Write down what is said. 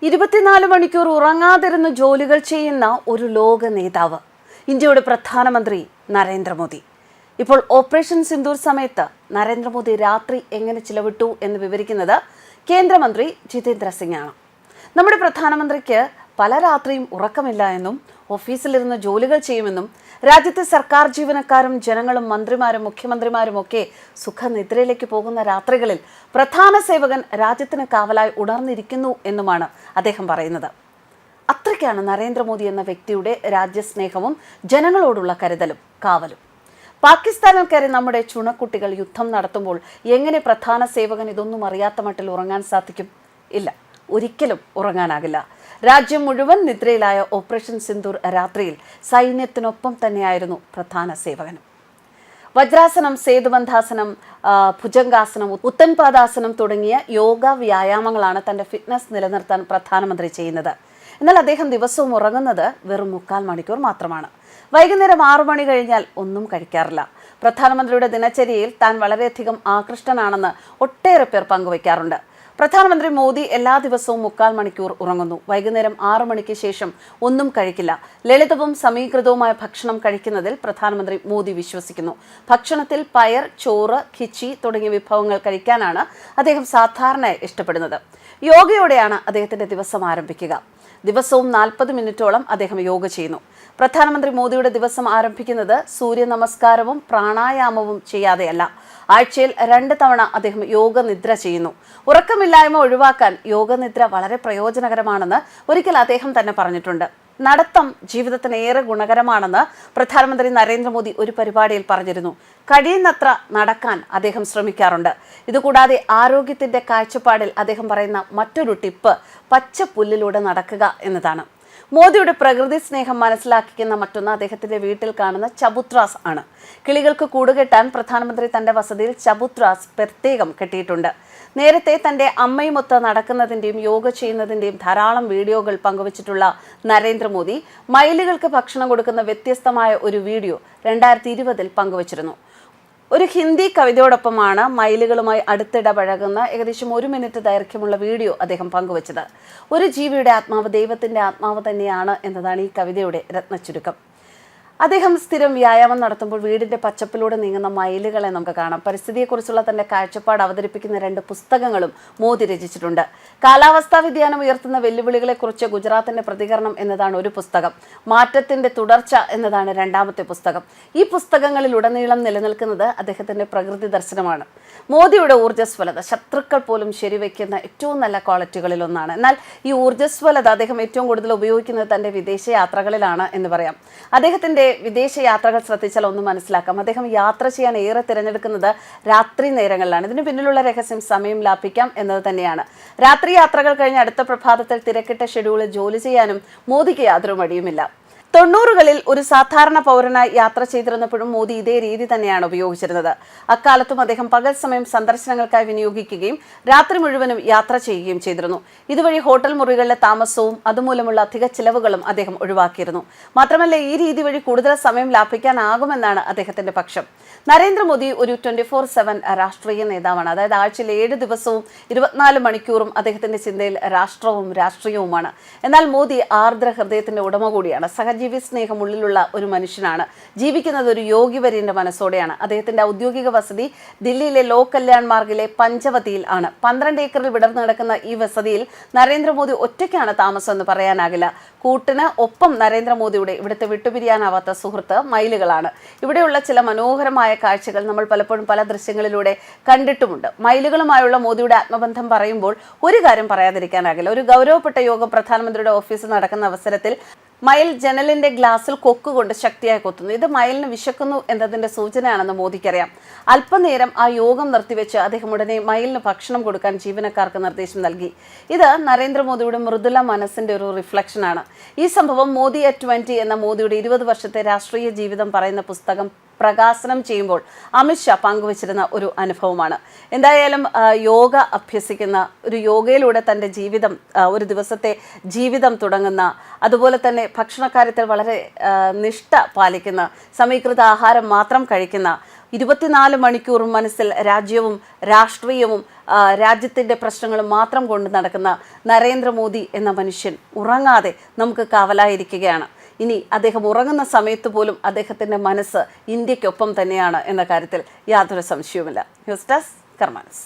24 മണിക്കൂർ ഉറങ്ങാതിരുന്ന് ജോലികൾ ചെയ്യുന്ന ഒരു ലോക നേതാവ്, ഇന്ത്യയുടെ പ്രധാനമന്ത്രി നരേന്ദ്രമോദി. ഇപ്പോൾ ഓപ്പറേഷൻ സിന്ദൂർ സമയത്ത് നരേന്ദ്രമോദി രാത്രി എങ്ങനെ ചിലവിട്ടു എന്ന് വിവരിക്കുന്നത് കേന്ദ്രമന്ത്രി ജിതേന്ദ്ര സിംഗ് ആണ്. നമ്മുടെ പ്രധാനമന്ത്രിക്ക് പല രാത്രിയും ഉറക്കമില്ല എന്നും ഓഫീസിലിരുന്ന് ജോലികൾ ചെയ്യുമെന്നും രാജ്യത്തെ സർക്കാർ ജീവനക്കാരും ജനങ്ങളും മന്ത്രിമാരും മുഖ്യമന്ത്രിമാരും ഒക്കെ സുഖനിദ്രയിലേക്ക് പോകുന്ന രാത്രികളിൽ പ്രധാന സേവകൻ രാജ്യത്തിന് കാവലായി ഉണർന്നിരിക്കുന്നു എന്നുമാണ് അദ്ദേഹം പറയുന്നത്. അത്രയ്ക്കാണ് നരേന്ദ്രമോദി എന്ന വ്യക്തിയുടെ രാജ്യസ്നേഹവും ജനങ്ങളോടുള്ള കരുതലും കാവലും. പാകിസ്ഥാനിൽ കയറി നമ്മുടെ ചുണക്കുട്ടികൾ യുദ്ധം നടത്തുമ്പോൾ എങ്ങനെ പ്രധാന സേവകൻ ഇതൊന്നും അറിയാത്ത മട്ടിൽ ഉറങ്ങാൻ സാധിക്കും? ഇല്ല, ഒരിക്കലും ഉറങ്ങാനാകില്ല. രാജ്യം മുഴുവൻ നിദ്രയിലായ ഓപ്പറേഷൻ സിന്ദൂർ രാത്രിയിൽ സൈന്യത്തിനൊപ്പം തന്നെയായിരുന്നു പ്രധാന സേവകനും. വജ്രാസനം, സേതുബന്ധാസനം, ഭുജംഗാസനം, ഉത്തൻപാദാസനം തുടങ്ങിയ യോഗ വ്യായാമങ്ങളാണ് തൻ്റെ ഫിറ്റ്നസ് നിലനിർത്താൻ പ്രധാനമന്ത്രി ചെയ്യുന്നത്. എന്നാൽ അദ്ദേഹം ദിവസവും ഉറങ്ങുന്നത് വെറും 3/4 മണിക്കൂർ മാത്രമാണ്. വൈകുന്നേരം 6 മണി കഴിഞ്ഞാൽ ഒന്നും കഴിക്കാറില്ല. പ്രധാനമന്ത്രിയുടെ ദിനചര്യയിൽ താൻ വളരെയധികം ആകൃഷ്ടനാണെന്ന് ഒട്ടേറെ പേർ പങ്കുവയ്ക്കാറുണ്ട്. പ്രധാനമന്ത്രി മോദി എല്ലാ ദിവസവും 3/4 മണിക്കൂർ ഉറങ്ങുന്നു. വൈകുന്നേരം 6 മണിക്ക് ശേഷം ഒന്നും കഴിക്കില്ല. ലളിതവും സമീകൃതവുമായ ഭക്ഷണം കഴിക്കുന്നതിൽ പ്രധാനമന്ത്രി മോദി വിശ്വസിക്കുന്നു. ഭക്ഷണത്തിൽ പയർ, ചോറ്, ഖിച്ചി തുടങ്ങിയ വിഭവങ്ങൾ കഴിക്കാനാണ് അദ്ദേഹം സാധാരണയായി ഇഷ്ടപ്പെടുന്നത്. യോഗയോടെയാണ് അദ്ദേഹത്തിന്റെ ദിവസം ആരംഭിക്കുക. ദിവസവും 40 മിനിറ്റോളം അദ്ദേഹം യോഗ ചെയ്യുന്നു. പ്രധാനമന്ത്രി മോദിയുടെ ദിവസം ആരംഭിക്കുന്നത് സൂര്യ നമസ്കാരവും പ്രാണായാമവും ചെയ്യാതെയല്ല. ആഴ്ചയിൽ 2 തവണ അദ്ദേഹം യോഗനിദ്ര ചെയ്യുന്നു. ഉറക്കമില്ലായ്മ ഒഴിവാക്കാൻ യോഗനിദ്ര വളരെ പ്രയോജനകരമാണെന്ന് ഒരിക്കൽ അദ്ദേഹം തന്നെ പറഞ്ഞിട്ടുണ്ട്. നടത്തം ജീവിതത്തിന് ഏറെ ഗുണകരമാണെന്ന് പ്രധാനമന്ത്രി നരേന്ദ്രമോദി ഒരു പരിപാടിയിൽ പറഞ്ഞിരുന്നു. കഴിയുന്നത്ര നടക്കാൻ അദ്ദേഹം ശ്രമിക്കാറുണ്ട്. ഇതുകൂടാതെ ആരോഗ്യത്തിന്റെ കാഴ്ചപ്പാടിൽ അദ്ദേഹം പറയുന്ന മറ്റൊരു ടിപ്പ് പച്ചപ്പുല്ലിലൂടെ നടക്കുക എന്നതാണ്. മോദിയുടെ പ്രകൃതി സ്നേഹം മനസ്സിലാക്കിക്കുന്ന മറ്റൊന്ന് അദ്ദേഹത്തിന്റെ വീട്ടിൽ കാണുന്ന ചബുത്രാസ് ആണ്. കിളികൾക്ക് കൂടുകെട്ടാൻ പ്രധാനമന്ത്രി തന്റെ വസതിയിൽ ചബുത്രാസ് പ്രത്യേകം കെട്ടിയിട്ടുണ്ട്. നേരത്തെ തന്റെ അമ്മയുമൊത്ത് നടക്കുന്നതിന്റെയും യോഗ ചെയ്യുന്നതിന്റെയും ധാരാളം വീഡിയോകൾ പങ്കുവച്ചിട്ടുള്ള നരേന്ദ്രമോദി മയിലുകൾക്ക് ഭക്ഷണം കൊടുക്കുന്ന വ്യത്യസ്തമായ ഒരു വീഡിയോ 2020 പങ്കുവച്ചിരുന്നു. ഒരു ഹിന്ദി കവിതയോടൊപ്പമാണ് മയിലുകളുമായി അടുത്തിടപഴകുന്ന ഏകദേശം 1 മിനിറ്റ് ദൈർഘ്യമുള്ള വീഡിയോ അദ്ദേഹം പങ്കുവച്ചത്. ഒരു ജീവിയുടെ ആത്മാവ് ദൈവത്തിന്റെ ആത്മാവ് തന്നെയാണ് എന്നതാണ് ഈ കവിതയുടെ രത്നച്ചുരുക്കം. അദ്ദേഹം സ്ഥിരം വ്യായാമം നടത്തുമ്പോൾ വീടിന്റെ പച്ചപ്പിലൂടെ നീങ്ങുന്ന മയിലുകളെ നമുക്ക് കാണാം. പരിസ്ഥിതിയെക്കുറിച്ചുള്ള തന്റെ കാഴ്ചപ്പാട് അവതരിപ്പിക്കുന്ന 2 പുസ്തകങ്ങളും മോദി രചിച്ചിട്ടുണ്ട്. കാലാവസ്ഥാ വ്യതിയാനം ഉയർത്തുന്ന വെല്ലുവിളികളെക്കുറിച്ച് ഗുജറാത്തിന്റെ പ്രതികരണം എന്നതാണ് ഒരു പുസ്തകം. മാറ്റത്തിന്റെ തുടർച്ച എന്നതാണ് 2ാമത്തെ പുസ്തകം. ഈ പുസ്തകങ്ങളിലുടനീളം നിലനിൽക്കുന്നത് അദ്ദേഹത്തിന്റെ പ്രകൃതി ദർശനമാണ്. മോദിയുടെ ഊർജ്ജസ്വലത ശത്രുക്കൾ പോലും ശരിവെക്കുന്ന ഏറ്റവും നല്ല ക്വാളിറ്റികളിൽ ഒന്നാണ്. എന്നാൽ ഈ ഊർജ്ജസ്വലത അദ്ദേഹം ഏറ്റവും കൂടുതൽ ഉപയോഗിക്കുന്നത് തന്റെ വിദേശ യാത്രകളിലാണ് എന്ന് പറയാം. അദ്ദേഹത്തിന്റെ വിദേശ യാത്രകൾ ശ്രദ്ധിച്ചാൽ ഒന്ന് മനസ്സിലാക്കാം. അദ്ദേഹം യാത്ര ചെയ്യാൻ ഏറെ തിരഞ്ഞെടുക്കുന്നത് രാത്രി നേരങ്ങളിലാണ്. ഇതിന് പിന്നിലുള്ള രഹസ്യം സമയം ലാഭിക്കാം എന്നത് തന്നെയാണ്. രാത്രി യാത്രകൾ കഴിഞ്ഞ് അടുത്ത പ്രഭാതത്തിൽ തിരക്കിട്ട ഷെഡ്യൂളിൽ ജോലി ചെയ്യാനും മോദിക്ക് യാതൊരു മടിയുമില്ല. 90കളിൽ ഒരു സാധാരണ പൗരനായി യാത്ര ചെയ്തിരുന്നപ്പോഴും മോദി ഇതേ രീതി തന്നെയാണ് ഉപയോഗിച്ചിരുന്നത്. അക്കാലത്തും അദ്ദേഹം പകൽ സമയം സന്ദർശനങ്ങൾക്കായി വിനിയോഗിക്കുകയും രാത്രി മുഴുവനും യാത്ര ചെയ്യുകയും ചെയ്തിരുന്നു. ഇതുവഴി ഹോട്ടൽ മുറികളിലെ താമസവും അതുമൂലമുള്ള അധിക ചിലവുകളും അദ്ദേഹം ഒഴിവാക്കിയിരുന്നു. മാത്രമല്ല, ഈ രീതി വഴി കൂടുതൽ സമയം ലാഭിക്കാനാകുമെന്നാണ് അദ്ദേഹത്തിന്റെ പക്ഷം. നരേന്ദ്രമോദി ഒരു 24/7 രാഷ്ട്രീയ നേതാവാണ്. അതായത് ആഴ്ചയിൽ 7 ദിവസവും 24 മണിക്കൂറും അദ്ദേഹത്തിന്റെ ചിന്തയിൽ രാഷ്ട്രവും രാഷ്ട്രീയവുമാണ്. എന്നാൽ മോദി ആർദ്ര ഹൃദയത്തിന്റെ ഉടമ കൂടിയാണ്. സഹജീവി സ്നേഹം ഉള്ളിലുള്ള ഒരു മനുഷ്യനാണ്. ജീവിക്കുന്നത് ഒരു യോഗിവര്യന്റെ മനസ്സോടെയാണ്. അദ്ദേഹത്തിന്റെ ഔദ്യോഗിക വസതി ദില്ലിയിലെ ലോക് കല്യാൺ മാർഗിലെ പഞ്ചവതിയിൽ ആണ്. 12 ഏക്കറിൽ വിടർന്നു കിടക്കുന്ന ഈ വസതിയിൽ നരേന്ദ്രമോദി ഒറ്റയ്ക്കാണ് താമസം എന്ന് പറയാനാകില്ല. കൂട്ടിന് ഒപ്പം നരേന്ദ്രമോദിയുടെ ഇവിടുത്തെ വിട്ടുപിരിയാനാവാത്ത സുഹൃത്ത് മയിലുകളാണ്. ഇവിടെയുള്ള ചില മനോഹരമായ കാഴ്ചകൾ നമ്മൾ പലപ്പോഴും പല ദൃശ്യങ്ങളിലൂടെ കണ്ടിട്ടുമുണ്ട്. മയിലുകളുമായുള്ള മോദിയുടെ ആത്മബന്ധം പറയുമ്പോൾ ഒരു കാര്യം പറയാതിരിക്കാനാകില്ല. ഒരു ഗൗരവപ്പെട്ട യോഗം പ്രധാനമന്ത്രിയുടെ ഓഫീസിൽ നടക്കുന്ന അവസരത്തിൽ മയിൽ ജനലിന്റെ ഗ്ലാസിൽ കൊക്കുകൊണ്ട് ശക്തിയായി കൊത്തുന്നു. ഇത് മയിലിന് വിശക്കുന്നു എന്നതിന്റെ സൂചനയാണെന്ന് മോദിക്കറിയാം. അല്പനേരം ആ യോഗം നിർത്തിവെച്ച് അദ്ദേഹം ഉടനെ മയിലിന് ഭക്ഷണം കൊടുക്കാൻ ജീവനക്കാർക്ക് നിർദ്ദേശം നൽകി. ഇത് നരേന്ദ്രമോദിയുടെ മൃദുല മനസ്സിന്റെ ഒരു റിഫ്ലക്ഷനാണ്. ഈ സംഭവം മോദി അറ്റ് 20 എന്ന മോദിയുടെ 20 വർഷത്തെ രാഷ്ട്രീയ ജീവിതം പറയുന്ന പുസ്തകം പ്രകാശനം ചെയ്യുമ്പോൾ അമിത്ഷാ പങ്കുവച്ചിരുന്ന ഒരു അനുഭവമാണ്. എന്തായാലും യോഗ അഭ്യസിക്കുന്ന ഒരു യോഗയിലൂടെ തൻ്റെ ജീവിതം ഒരു ദിവസത്തെ ജീവിതം തുടങ്ങുന്ന, അതുപോലെ തന്നെ ഭക്ഷണക്കാര്യത്തിൽ വളരെ നിഷ്ഠ പാലിക്കുന്ന, സമീകൃത ആഹാരം മാത്രം കഴിക്കുന്ന, 24 മണിക്കൂറും മനസ്സിൽ രാജ്യവും രാഷ്ട്രീയവും രാജ്യത്തിൻ്റെ പ്രശ്നങ്ങളും മാത്രം കൊണ്ട് നടക്കുന്ന നരേന്ദ്രമോദി എന്ന മനുഷ്യൻ ഉറങ്ങാതെ നമുക്ക് കാവലായിരിക്കുകയാണ്. ഇനി അദ്ദേഹം ഉറങ്ങുന്ന സമയത്ത് പോലും അദ്ദേഹത്തിൻ്റെ മനസ്സ് ഇന്ത്യക്കൊപ്പം തന്നെയാണ് എന്ന കാര്യത്തിൽ യാതൊരു സംശയവുമില്ല. News desk കർമാനസ്.